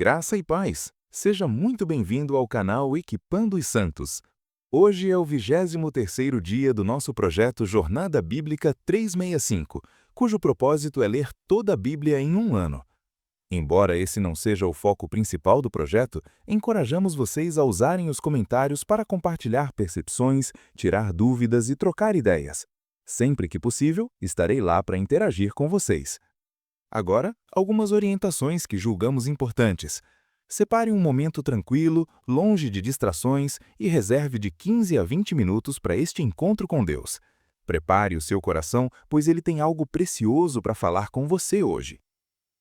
Graça e paz. Seja muito bem-vindo ao canal Equipando os Santos. Hoje é o 23º dia do nosso projeto Jornada Bíblica 365, cujo propósito é ler toda a Bíblia em um ano. Embora esse não seja o foco principal do projeto, encorajamos vocês a usarem os comentários para compartilhar percepções, tirar dúvidas e trocar ideias. Sempre que possível, estarei lá para interagir com vocês. Agora, algumas orientações que julgamos importantes. Separe um momento tranquilo, longe de distrações e reserve de 15 a 20 minutos para este encontro com Deus. Prepare o seu coração, pois ele tem algo precioso para falar com você hoje.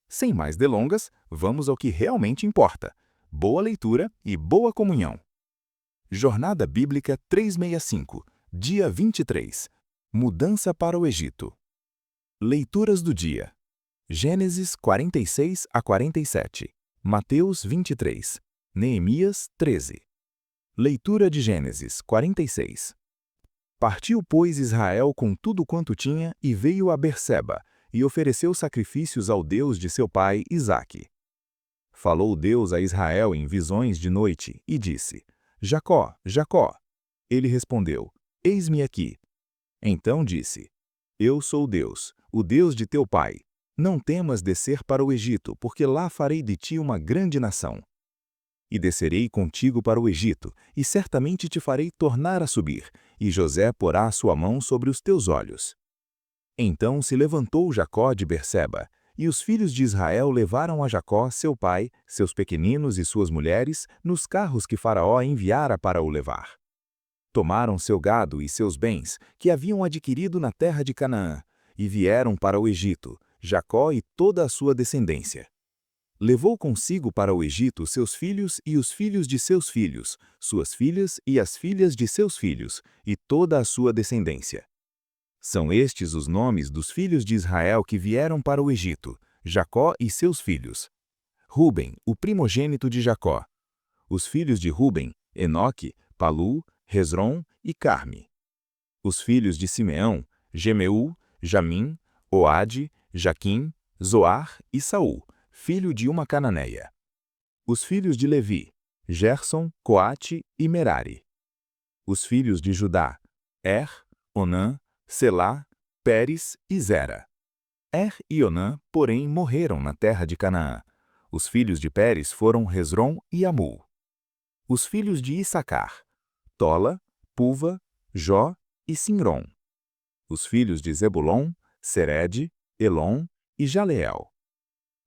Sem mais delongas, vamos ao que realmente importa. Boa leitura e boa comunhão. Jornada Bíblica 365, dia 23. Mudança para o Egito. Leituras do dia. Gênesis 46 a 47, Mateus 23, Neemias 13. Leitura de Gênesis 46. Partiu, pois, Israel com tudo quanto tinha e veio a Berseba, e ofereceu sacrifícios ao Deus de seu pai Isaque. Falou Deus a Israel em visões de noite e disse: Jacó, Jacó. Ele respondeu: Eis-me aqui. Então disse: Eu sou Deus, o Deus de teu pai. Não temas descer para o Egito, porque lá farei de ti uma grande nação. E descerei contigo para o Egito, e certamente te farei tornar a subir, e José porá a sua mão sobre os teus olhos. Então se levantou Jacó de Berseba, e os filhos de Israel levaram a Jacó, seu pai, seus pequeninos e suas mulheres, nos carros que Faraó enviara para o levar. Tomaram seu gado e seus bens, que haviam adquirido na terra de Canaã, e vieram para o Egito, Jacó e toda a sua descendência. Levou consigo para o Egito seus filhos e os filhos de seus filhos, suas filhas e as filhas de seus filhos, e toda a sua descendência. São estes os nomes dos filhos de Israel que vieram para o Egito, Jacó e seus filhos. Ruben, o primogênito de Jacó. Os filhos de Ruben, Enoque, Palu, Hezron e Carme. Os filhos de Simeão, Gemeu, Jamim, Oade, Jaquim, Zoar e Saul, filho de uma cananeia. Os filhos de Levi, Gerson, Coate e Merari. Os filhos de Judá, Onã, Selá, Pérez e Zera. E Onã, porém, morreram na terra de Canaã. Os filhos de Pérez foram Hezron e Amul. Os filhos de Issacar, Tola, Puva, Jó e Sinrom. Os filhos de Zebulon, Sered, Elon e Jaleel.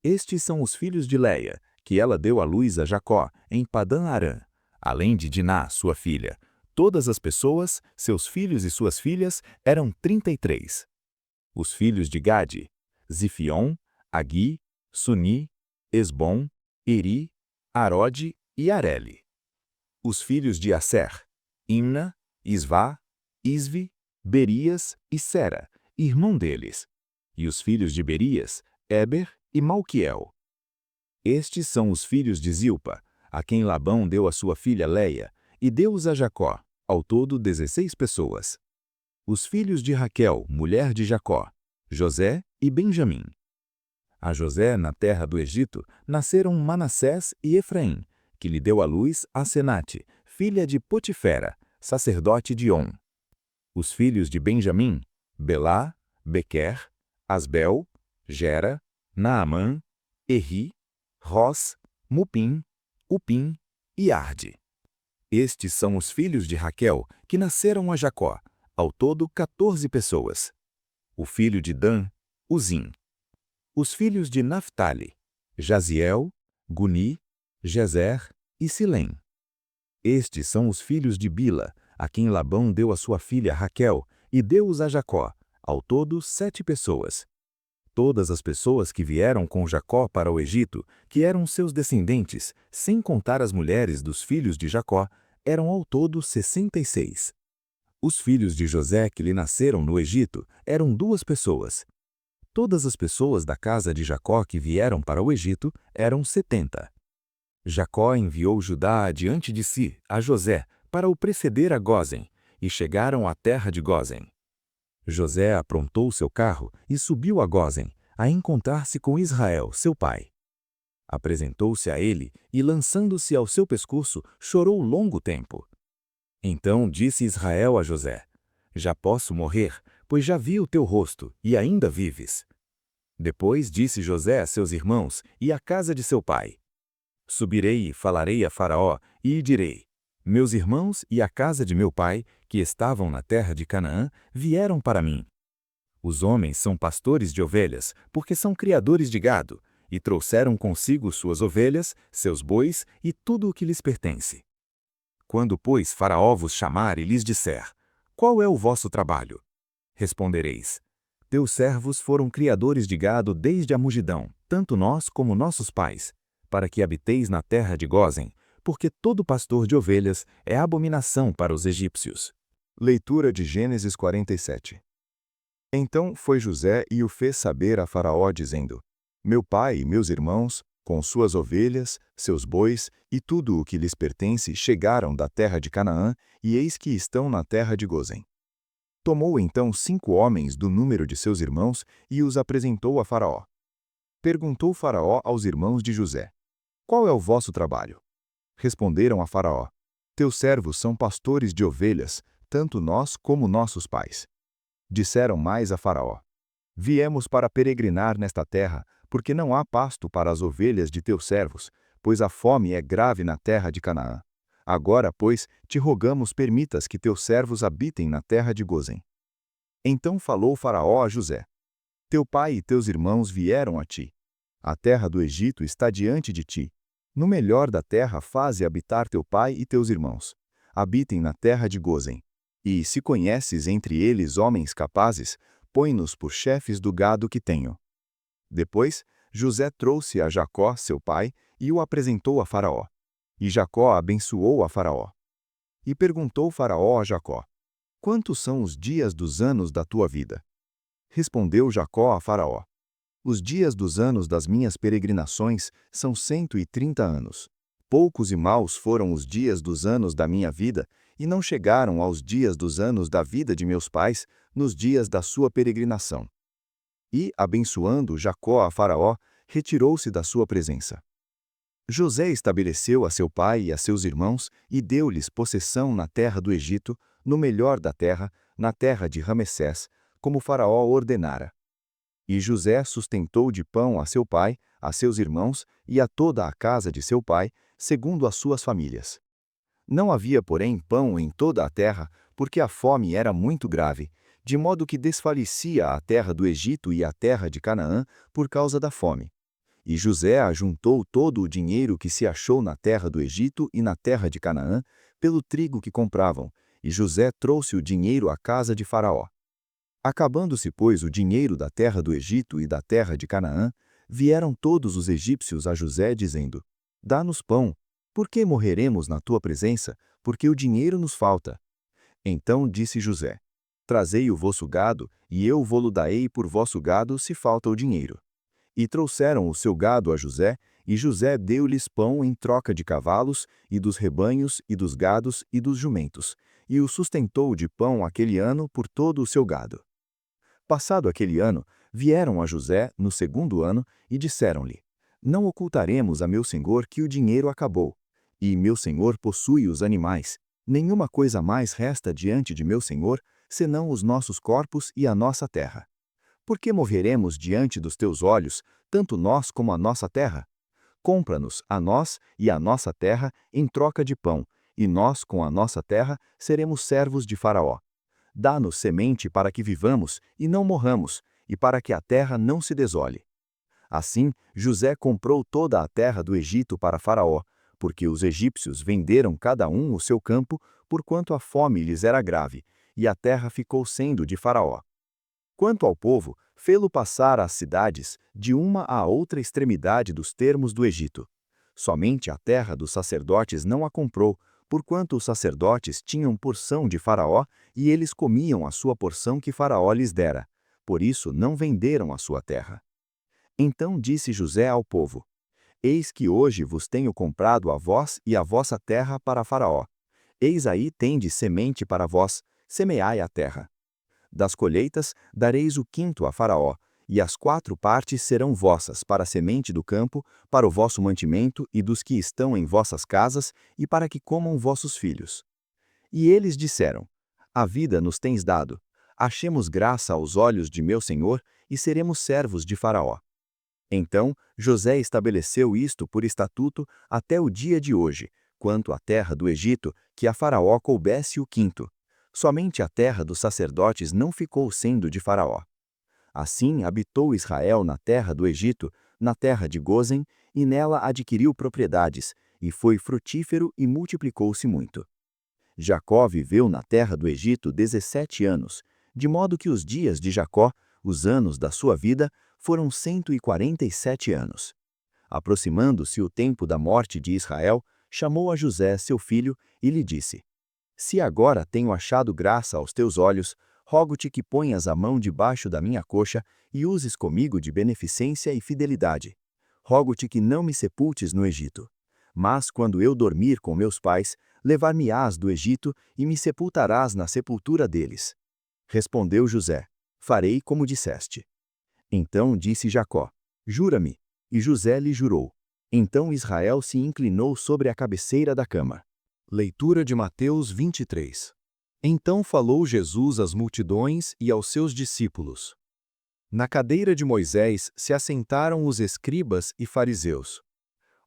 Estes são os filhos de Leia, que ela deu à luz a Jacó, em Padã-Arã, além de Diná, sua filha. Todas as pessoas, seus filhos e suas filhas, eram 33. Os filhos de Gade, Zifion, Agui, Suni, Esbom, Eri, Arode e Areli. Os filhos de Asser, Imna, Isvá, Isvi, Berias e Sera, irmão deles. E os filhos de Berias, Eber e Malquiel. Estes são os filhos de Zilpa, a quem Labão deu a sua filha Leia, e deu-os a Jacó, ao todo 16 pessoas. Os filhos de Raquel, mulher de Jacó, José e Benjamim. A José, na terra do Egito, nasceram Manassés e Efraim, que lhe deu à luz Asenate, filha de Potifera, sacerdote de On. Os filhos de Benjamim, Belá, Bequer, Asbel, Gera, Naamã, Erri, Ros, Mupim, Upim e Arde. Estes são os filhos de Raquel, que nasceram a Jacó, ao todo 14 pessoas. O filho de Dan, Uzim. Os filhos de Naphtali, Jaziel, Guni, Jezer e Silém. Estes são os filhos de Bila, a quem Labão deu a sua filha Raquel, e deu-os a Jacó, ao todo 7 pessoas. Todas as pessoas que vieram com Jacó para o Egito, que eram seus descendentes, sem contar as mulheres dos filhos de Jacó, eram ao todo 66. Os filhos de José que lhe nasceram no Egito eram 2 pessoas. Todas as pessoas da casa de Jacó que vieram para o Egito eram 70. Jacó enviou Judá adiante de si, a José, para o preceder a Gósen, e chegaram à terra de Gósen. José aprontou seu carro e subiu a Gósen, a encontrar-se com Israel, seu pai. Apresentou-se a ele e, lançando-se ao seu pescoço, chorou longo tempo. Então disse Israel a José: Já posso morrer, pois já vi o teu rosto, e ainda vives. Depois disse José a seus irmãos e à casa de seu pai: Subirei e falarei a Faraó, e lhe direi: Meus irmãos e a casa de meu pai, que estavam na terra de Canaã, vieram para mim. Os homens são pastores de ovelhas, porque são criadores de gado, e trouxeram consigo suas ovelhas, seus bois e tudo o que lhes pertence. Quando, pois, Faraó vos chamar e lhes disser: Qual é o vosso trabalho? Respondereis: Teus servos foram criadores de gado desde a mugidão, tanto nós como nossos pais, para que habiteis na terra de Gósen, porque todo pastor de ovelhas é abominação para os egípcios. Leitura de Gênesis 47. Então foi José e o fez saber a Faraó, dizendo: Meu pai e meus irmãos, com suas ovelhas, seus bois e tudo o que lhes pertence, chegaram da terra de Canaã, e eis que estão na terra de Gósen. Tomou então 5 homens do número de seus irmãos e os apresentou a Faraó. Perguntou Faraó aos irmãos de José: Qual é o vosso trabalho? Responderam a Faraó: Teus servos são pastores de ovelhas, tanto nós como nossos pais. Disseram mais a Faraó: Viemos para peregrinar nesta terra, porque não há pasto para as ovelhas de teus servos, pois a fome é grave na terra de Canaã. Agora, pois, te rogamos permitas que teus servos habitem na terra de Gósen. Então falou Faraó a José: Teu pai e teus irmãos vieram a ti. A terra do Egito está diante de ti. No melhor da terra faze habitar teu pai e teus irmãos. Habitem na terra de Gósen. E, se conheces entre eles homens capazes, põe-nos por chefes do gado que tenho. Depois, José trouxe a Jacó, seu pai, e o apresentou a Faraó. E Jacó abençoou a Faraó. E perguntou Faraó a Jacó: Quantos são os dias dos anos da tua vida? Respondeu Jacó a Faraó: Os dias dos anos das minhas peregrinações são 130 anos. Poucos e maus foram os dias dos anos da minha vida, e não chegaram aos dias dos anos da vida de meus pais, nos dias da sua peregrinação. E, abençoando Jacó a Faraó, retirou-se da sua presença. José estabeleceu a seu pai e a seus irmãos e deu-lhes possessão na terra do Egito, no melhor da terra, na terra de Ramessés, como Faraó ordenara. E José sustentou de pão a seu pai, a seus irmãos e a toda a casa de seu pai, segundo as suas famílias. Não havia, porém, pão em toda a terra, porque a fome era muito grave, de modo que desfalecia a terra do Egito e a terra de Canaã por causa da fome. E José ajuntou todo o dinheiro que se achou na terra do Egito e na terra de Canaã, pelo trigo que compravam, e José trouxe o dinheiro à casa de Faraó. Acabando-se, pois, o dinheiro da terra do Egito e da terra de Canaã, vieram todos os egípcios a José, dizendo: Dá-nos pão. Por que morreremos na tua presença? Porque o dinheiro nos falta. Então disse José: Trazei o vosso gado, e eu vô-lo darei por vosso gado, se falta o dinheiro. E trouxeram o seu gado a José, e José deu-lhes pão em troca de cavalos, e dos rebanhos, e dos gados, e dos jumentos, e o sustentou de pão aquele ano por todo o seu gado. Passado aquele ano, vieram a José, no segundo ano, e disseram-lhe: Não ocultaremos a meu senhor que o dinheiro acabou. E meu senhor possui os animais. Nenhuma coisa mais resta diante de meu senhor, senão os nossos corpos e a nossa terra. Por que morreremos diante dos teus olhos, tanto nós como a nossa terra? Compra-nos, a nós e a nossa terra, em troca de pão, e nós, com a nossa terra, seremos servos de Faraó. Dá-nos semente para que vivamos e não morramos, e para que a terra não se desole. Assim, José comprou toda a terra do Egito para Faraó, porque os egípcios venderam cada um o seu campo, porquanto a fome lhes era grave, e a terra ficou sendo de Faraó. Quanto ao povo, fê-lo passar às cidades, de uma à outra extremidade dos termos do Egito. Somente a terra dos sacerdotes não a comprou, porquanto os sacerdotes tinham porção de Faraó, e eles comiam a sua porção que Faraó lhes dera. Por isso não venderam a sua terra. Então disse José ao povo: Eis que hoje vos tenho comprado a vós e a vossa terra para Faraó. Eis aí tendes semente para vós, semeai a terra. Das colheitas dareis o quinto a Faraó, e as 4 partes serão vossas para a semente do campo, para o vosso mantimento e dos que estão em vossas casas, e para que comam vossos filhos. E eles disseram: A vida nos tens dado. Achemos graça aos olhos de meu senhor e seremos servos de Faraó. Então José estabeleceu isto por estatuto até o dia de hoje, quanto à terra do Egito, que a Faraó coubesse o quinto. Somente a terra dos sacerdotes não ficou sendo de Faraó. Assim habitou Israel na terra do Egito, na terra de Gósen, e nela adquiriu propriedades, e foi frutífero e multiplicou-se muito. Jacó viveu na terra do Egito 17 anos, de modo que os dias de Jacó, os anos da sua vida, foram 147 anos. Aproximando-se o tempo da morte de Israel, chamou a José, seu filho, e lhe disse: Se agora tenho achado graça aos teus olhos, rogo-te que ponhas a mão debaixo da minha coxa e uses comigo de beneficência e fidelidade. Rogo-te que não me sepultes no Egito. Mas quando eu dormir com meus pais, levar-me-ás do Egito e me sepultarás na sepultura deles. Respondeu José: Farei como disseste. Então disse Jacó: Jura-me. E José lhe jurou. Então Israel se inclinou sobre a cabeceira da cama. Leitura de Mateus 23. Então falou Jesus às multidões e aos seus discípulos. Na cadeira de Moisés se assentaram os escribas e fariseus.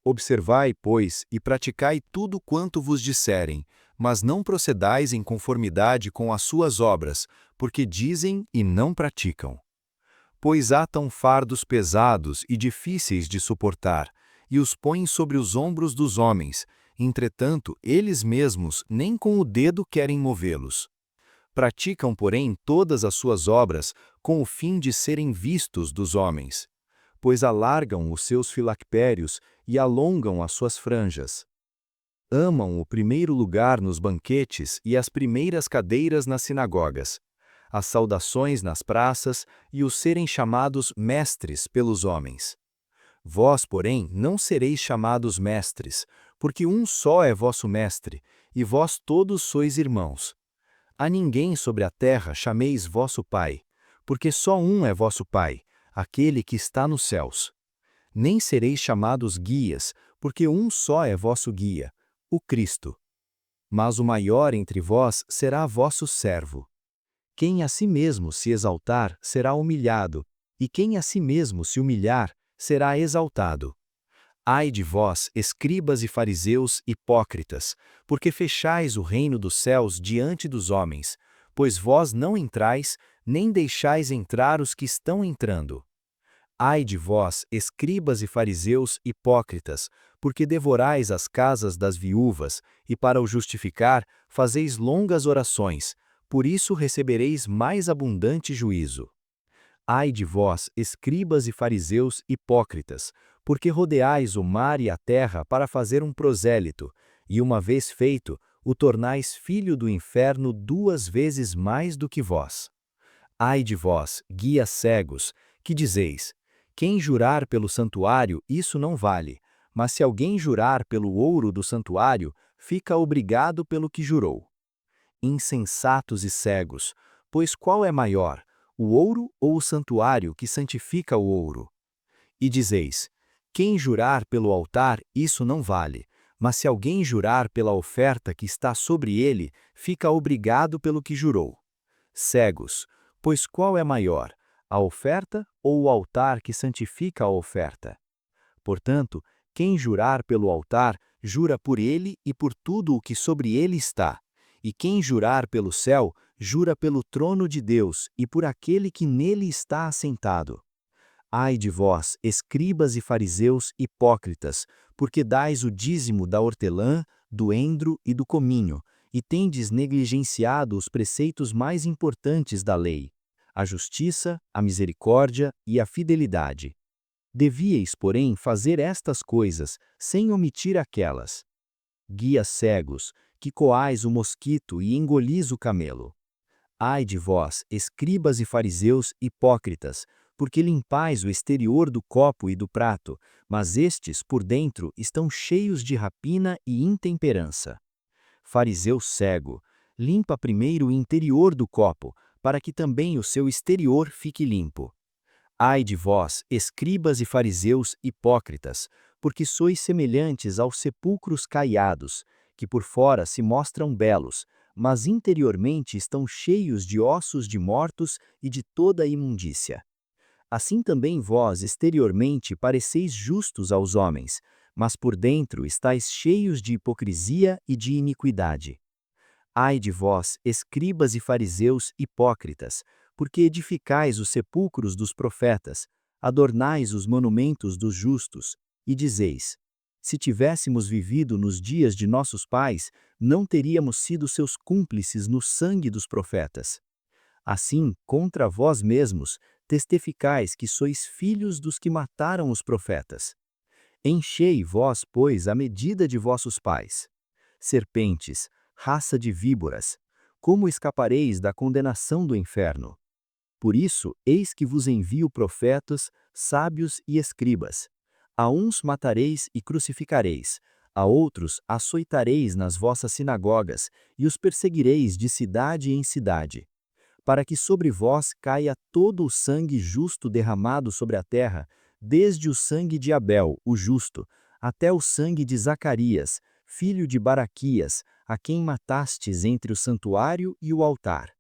Observai, pois, e praticai tudo quanto vos disserem, mas não procedais em conformidade com as suas obras, porque dizem e não praticam. Pois atam fardos pesados e difíceis de suportar, e os põem sobre os ombros dos homens, entretanto, eles mesmos nem com o dedo querem movê-los. Praticam, porém, todas as suas obras com o fim de serem vistos dos homens, pois alargam os seus filactérios e alongam as suas franjas. Amam o primeiro lugar nos banquetes e as primeiras cadeiras nas sinagogas, as saudações nas praças e os serem chamados mestres pelos homens. Vós, porém, não sereis chamados mestres, porque um só é vosso mestre, e vós todos sois irmãos. A ninguém sobre a terra chameis vosso Pai, porque só um é vosso Pai, aquele que está nos céus. Nem sereis chamados guias, porque um só é vosso guia, o Cristo. Mas o maior entre vós será vosso servo. Quem a si mesmo se exaltar será humilhado, e quem a si mesmo se humilhar será exaltado. Ai de vós, escribas e fariseus hipócritas, porque fechais o reino dos céus diante dos homens, pois vós não entrais, nem deixais entrar os que estão entrando. Ai de vós, escribas e fariseus hipócritas, porque devorais as casas das viúvas, e para o justificar, fazeis longas orações, por isso recebereis mais abundante juízo. Ai de vós, escribas e fariseus hipócritas, porque rodeais o mar e a terra para fazer um prosélito, e uma vez feito, o tornais filho do inferno 2 vezes mais do que vós. Ai de vós, guias cegos, que dizeis: quem jurar pelo santuário, isso não vale, mas se alguém jurar pelo ouro do santuário, fica obrigado pelo que jurou. Insensatos e cegos, pois qual é maior, o ouro ou o santuário que santifica o ouro? E dizeis: quem jurar pelo altar, isso não vale, mas se alguém jurar pela oferta que está sobre ele, fica obrigado pelo que jurou. Cegos, pois qual é maior, a oferta ou o altar que santifica a oferta? Portanto, quem jurar pelo altar, jura por ele e por tudo o que sobre ele está. E quem jurar pelo céu, jura pelo trono de Deus e por aquele que nele está assentado. Ai de vós, escribas e fariseus hipócritas, porque dais o dízimo da hortelã, do endro e do cominho, e tendes negligenciado os preceitos mais importantes da lei, a justiça, a misericórdia e a fidelidade. Devíeis, porém, fazer estas coisas, sem omitir aquelas. Guias cegos, que coais o mosquito e engolis o camelo. Ai de vós, escribas e fariseus hipócritas, porque limpais o exterior do copo e do prato, mas estes, por dentro, estão cheios de rapina e intemperança. Fariseu cego, limpa primeiro o interior do copo, para que também o seu exterior fique limpo. Ai de vós, escribas e fariseus hipócritas, porque sois semelhantes aos sepulcros caiados, que por fora se mostram belos, mas interiormente estão cheios de ossos de mortos e de toda a imundícia. Assim também vós exteriormente pareceis justos aos homens, mas por dentro estáis cheios de hipocrisia e de iniquidade. Ai de vós, escribas e fariseus hipócritas, porque edificais os sepulcros dos profetas, adornais os monumentos dos justos, e dizeis: se tivéssemos vivido nos dias de nossos pais, não teríamos sido seus cúmplices no sangue dos profetas. Assim, contra vós mesmos, testificais que sois filhos dos que mataram os profetas. Enchei vós, pois, a medida de vossos pais. Serpentes, raça de víboras, como escapareis da condenação do inferno? Por isso, eis que vos envio profetas, sábios e escribas. A uns matareis e crucificareis, a outros açoitareis nas vossas sinagogas, e os perseguireis de cidade em cidade, para que sobre vós caia todo o sangue justo derramado sobre a terra, desde o sangue de Abel, o justo, até o sangue de Zacarias, filho de Baraquias, a quem matastes entre o santuário e o altar.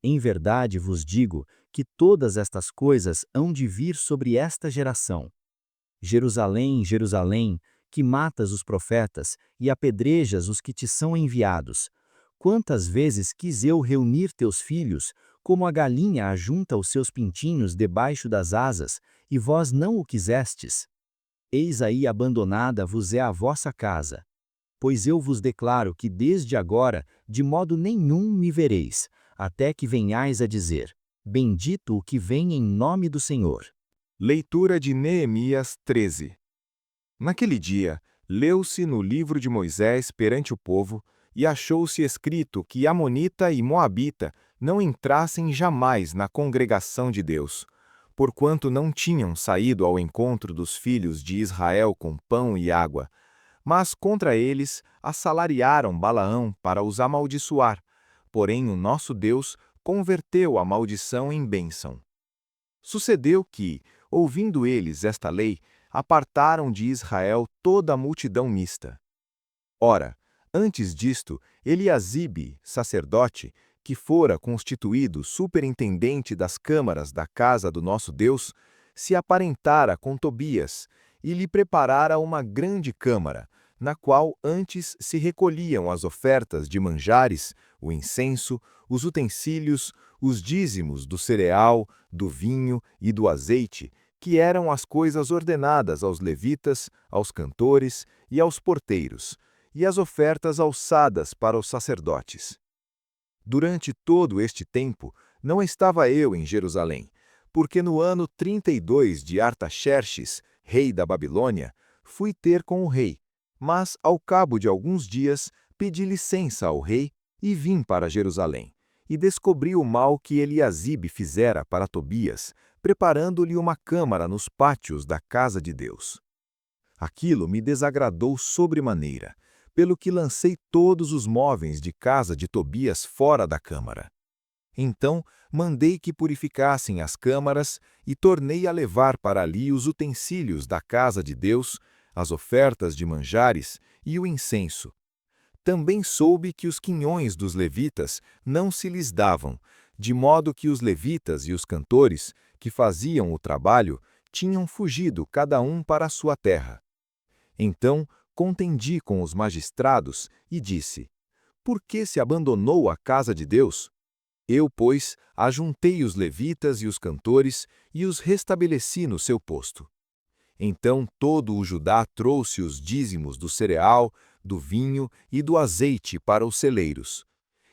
Em verdade vos digo que todas estas coisas hão de vir sobre esta geração. Jerusalém, Jerusalém, que matas os profetas e apedrejas os que te são enviados. Quantas vezes quis eu reunir teus filhos, como a galinha ajunta os seus pintinhos debaixo das asas, e vós não o quisestes? Eis aí abandonada vos é a vossa casa. Pois eu vos declaro que desde agora, de modo nenhum me vereis, até que venhais a dizer: bendito o que vem em nome do Senhor. Leitura de Neemias 13. Naquele dia, leu-se no livro de Moisés perante o povo, e achou-se escrito que Amonita e Moabita não entrassem jamais na congregação de Deus, porquanto não tinham saído ao encontro dos filhos de Israel com pão e água, mas contra eles assalariaram Balaão para os amaldiçoar, porém o nosso Deus converteu a maldição em bênção. Sucedeu que, ouvindo eles esta lei, apartaram de Israel toda a multidão mista. Ora, antes disto, Eliasibe, sacerdote, que fora constituído superintendente das câmaras da casa do nosso Deus, se aparentara com Tobias, e lhe preparara uma grande câmara, na qual antes se recolhiam as ofertas de manjares, o incenso, os utensílios, os dízimos do cereal, do vinho e do azeite, que eram as coisas ordenadas aos levitas, aos cantores e aos porteiros, e as ofertas alçadas para os sacerdotes. Durante todo este tempo, não estava eu em Jerusalém, porque no ano 32 de Artaxerxes, rei da Babilônia, fui ter com o rei, mas, ao cabo de alguns dias, pedi licença ao rei e vim para Jerusalém, e descobri o mal que Eliasibe fizera para Tobias, preparando-lhe uma câmara nos pátios da casa de Deus. Aquilo me desagradou sobremaneira, pelo que lancei todos os móveis de casa de Tobias fora da câmara. Então mandei que purificassem as câmaras e tornei a levar para ali os utensílios da casa de Deus, as ofertas de manjares e o incenso. Também soube que os quinhões dos levitas não se lhes davam, de modo que os levitas e os cantores, que faziam o trabalho, tinham fugido cada um para a sua terra. Então contendi com os magistrados e disse: por que se abandonou a casa de Deus? Eu, pois, ajuntei os levitas e os cantores e os restabeleci no seu posto. Então todo o Judá trouxe os dízimos do cereal, do vinho e do azeite para os celeiros.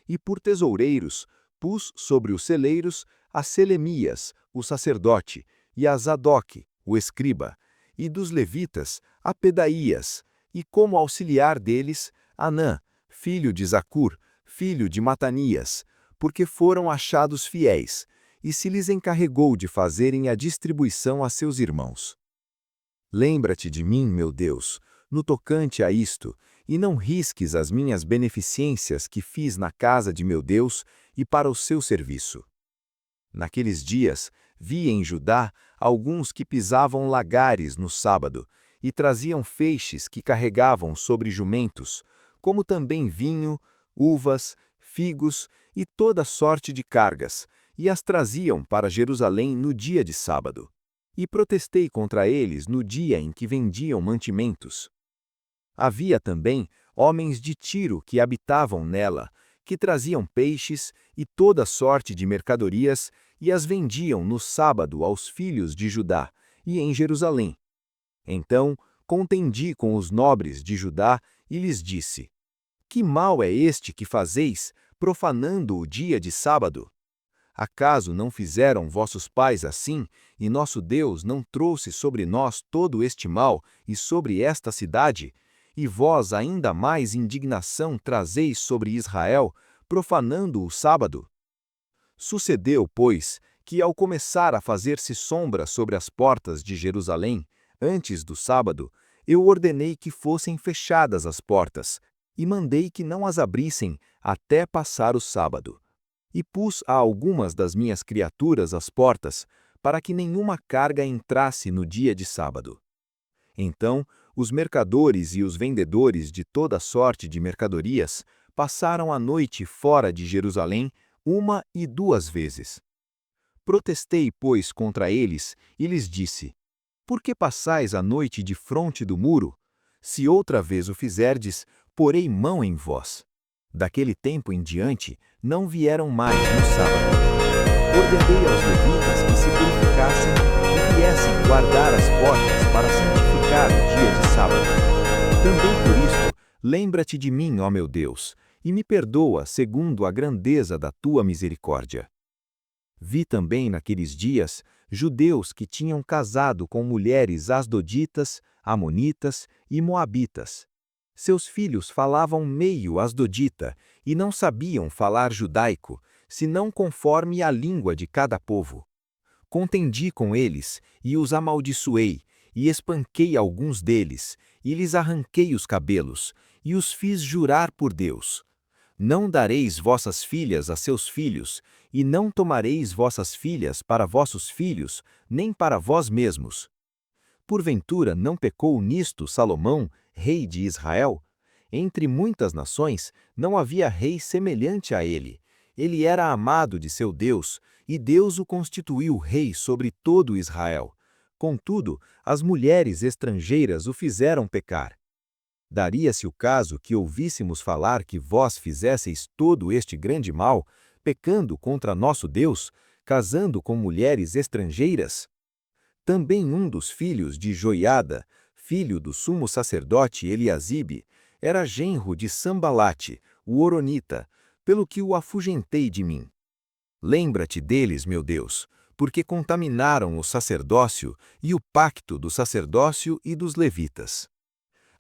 E por tesoureiros pus sobre os celeiros a Selemias, o sacerdote, e a Zadoque, o escriba, e dos levitas a Pedaías, e como auxiliar deles, Anã, filho de Zacur, filho de Matanias, porque foram achados fiéis, e se lhes encarregou de fazerem a distribuição a seus irmãos. Lembra-te de mim, meu Deus, no tocante a isto, e não risques as minhas beneficências que fiz na casa de meu Deus e para o seu serviço. Naqueles dias, vi em Judá alguns que pisavam lagares no sábado, e traziam feixes que carregavam sobre jumentos, como também vinho, uvas, figos e toda sorte de cargas, e as traziam para Jerusalém no dia de sábado. E protestei contra eles no dia em que vendiam mantimentos. Havia também homens de Tiro que habitavam nela, que traziam peixes e toda sorte de mercadorias e as vendiam no sábado aos filhos de Judá e em Jerusalém. Então contendi com os nobres de Judá e lhes disse: Que mal é este que fazeis, profanando o dia de sábado? Acaso não fizeram vossos pais assim, e nosso Deus não trouxe sobre nós todo este mal e sobre esta cidade? E vós ainda mais indignação trazeis sobre Israel, profanando o sábado? Sucedeu, pois, que ao começar a fazer-se sombra sobre as portas de Jerusalém, antes do sábado, eu ordenei que fossem fechadas as portas, e mandei que não as abrissem até passar o sábado. E pus a algumas das minhas criaturas às portas, para que nenhuma carga entrasse no dia de sábado. Então, os mercadores e os vendedores de toda sorte de mercadorias passaram a noite fora de Jerusalém 1 e 2 vezes. Protestei, pois, contra eles e lhes disse: Por que passais a noite defronte do muro? Se outra vez o fizerdes, porei mão em vós. Daquele tempo em diante, não vieram mais no sábado. Ordenei aos levitas que se purificassem e viessem guardar as portas para santificar o dia de sábado. Também por isto, lembra-te de mim, ó meu Deus, e me perdoa segundo a grandeza da tua misericórdia. Vi também naqueles dias judeus que tinham casado com mulheres asdoditas, amonitas e moabitas. Seus filhos falavam meio asdodita e não sabiam falar judaico, senão conforme a língua de cada povo. Contendi com eles e os amaldiçoei, e espanquei alguns deles, e lhes arranquei os cabelos, e os fiz jurar por Deus: Não dareis vossas filhas a seus filhos, e não tomareis vossas filhas para vossos filhos, nem para vós mesmos. Porventura não pecou nisto Salomão, rei de Israel? Entre muitas nações não havia rei semelhante a ele. Ele era amado de seu Deus, e Deus o constituiu rei sobre todo Israel. Contudo, as mulheres estrangeiras o fizeram pecar. Daria-se o caso que ouvíssemos falar que vós fizesseis todo este grande mal, pecando contra nosso Deus, casando com mulheres estrangeiras? Também um dos filhos de Joiada, filho do sumo sacerdote Eliasibe, era genro de Sambalate, o horonita, pelo que o afugentei de mim. Lembra-te deles, meu Deus, porque contaminaram o sacerdócio e o pacto do sacerdócio e dos levitas.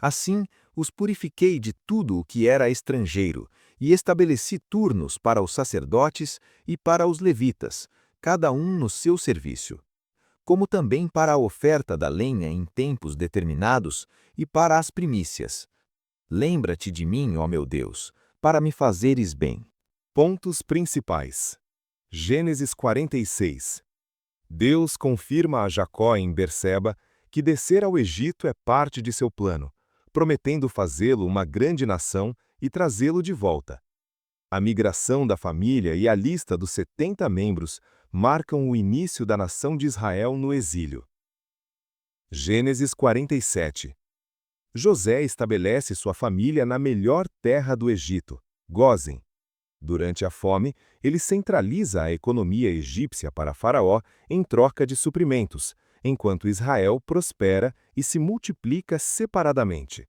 Assim, os purifiquei de tudo o que era estrangeiro, e estabeleci turnos para os sacerdotes e para os levitas, cada um no seu serviço, como também para a oferta da lenha em tempos determinados e para as primícias. Lembra-te de mim, ó meu Deus, para me fazeres bem. Pontos principais. Gênesis 46. Deus confirma a Jacó em Berseba que descer ao Egito é parte de seu plano, prometendo fazê-lo uma grande nação e trazê-lo de volta. A migração da família e a lista dos 70 membros marcam o início da nação de Israel no exílio. Gênesis 47. José estabelece sua família na melhor terra do Egito, Gósen. Durante a fome, ele centraliza a economia egípcia para Faraó em troca de suprimentos, enquanto Israel prospera e se multiplica separadamente.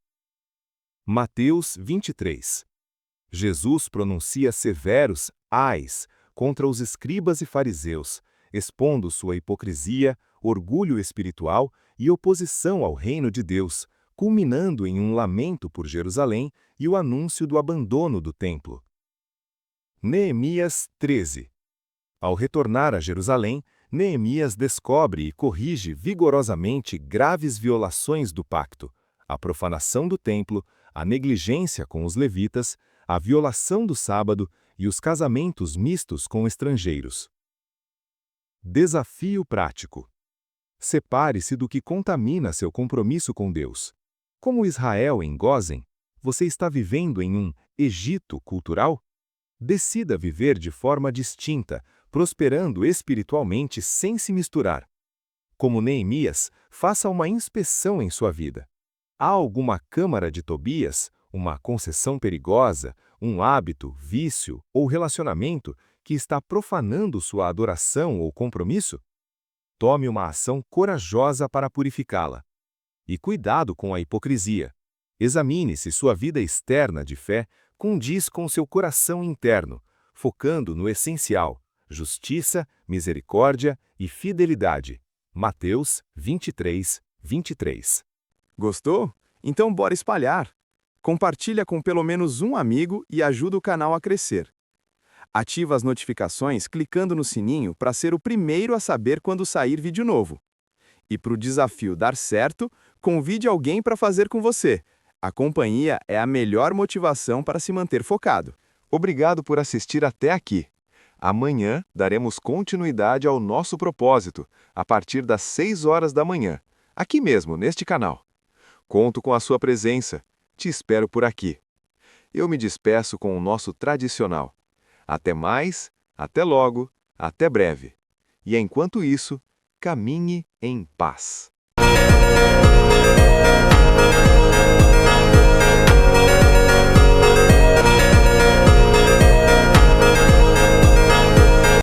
Mateus 23. Jesus pronuncia severos ais contra os escribas e fariseus, expondo sua hipocrisia, orgulho espiritual e oposição ao reino de Deus, culminando em um lamento por Jerusalém e o anúncio do abandono do templo. Neemias 13. Ao retornar a Jerusalém, Neemias descobre e corrige vigorosamente graves violações do pacto, a profanação do templo, a negligência com os levitas, a violação do sábado e os casamentos mistos com estrangeiros. Desafio prático. Separe-se do que contamina seu compromisso com Deus. Como Israel em Gósen, você está vivendo em um Egito cultural? Decida viver de forma distinta, prosperando espiritualmente sem se misturar. Como Neemias, faça uma inspeção em sua vida. Há alguma câmara de Tobias, uma concessão perigosa, um hábito, vício ou relacionamento que está profanando sua adoração ou compromisso? Tome uma ação corajosa para purificá-la. E cuidado com a hipocrisia. Examine se sua vida externa de fé condiz com seu coração interno, focando no essencial: justiça, misericórdia e fidelidade. Mateus 23, 23. Gostou? Então bora espalhar! Compartilha com pelo menos um amigo e ajuda o canal a crescer. Ativa as notificações clicando no sininho para ser o primeiro a saber quando sair vídeo novo. E para o desafio dar certo, convide alguém para fazer com você. A companhia é a melhor motivação para se manter focado. Obrigado por assistir até aqui. Amanhã daremos continuidade ao nosso propósito, a partir das 6 horas da manhã, aqui mesmo, neste canal. Conto com a sua presença. Te espero por aqui. Eu me despeço com o nosso tradicional. Até mais, até logo, até breve. E enquanto isso, caminhe em paz.